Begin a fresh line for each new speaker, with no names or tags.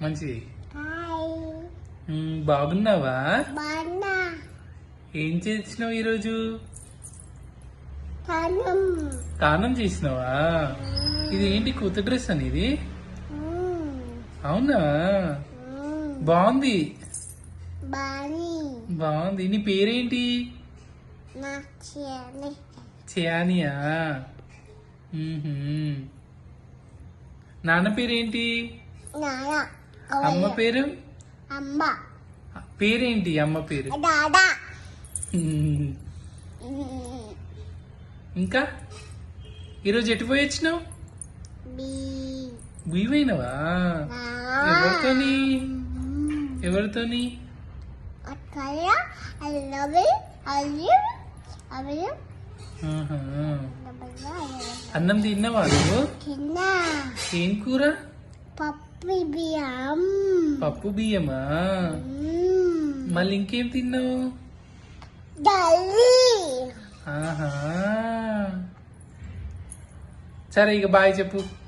మంచిది.
హాయ్.
బాగున్నావా?
బాగున్నా.
ఏం చేసినావు ఈరోజు?
తానం.
తానం చేసినావా? ఇది ఏంటి కొత్త డ్రెస్ అనేది? అవునా? బాగుంది.
బాని.
బాగుంది. నీ పేరేంటి?
నా చియాని.
చియానియా? నాన్న పేరేంటి?
నానా.
అమ్మ పేరు?
అమ్మ.
పేరేంటి అమ్మ పేరు?
దాదా.
ఇంకా ఈరోజు ఎటు పోయి వచ్చినావు?
బి.
పోయినావా? ఎవరితోని? ఎవరితోని?
అక్కయ్య. I love it. I live. I will.
ఆహా. అన్నం తిన్నావా నువ్వు?
తిన్నా.
ఏం కూర?
పప్పు బియ్యం.
పప్పు బియ్యమా? మళ్ళీ ఇంకేం తిన్నావు?
దల్లి.
ఆహా. సరే ఇక బాయ్ చెప్పు.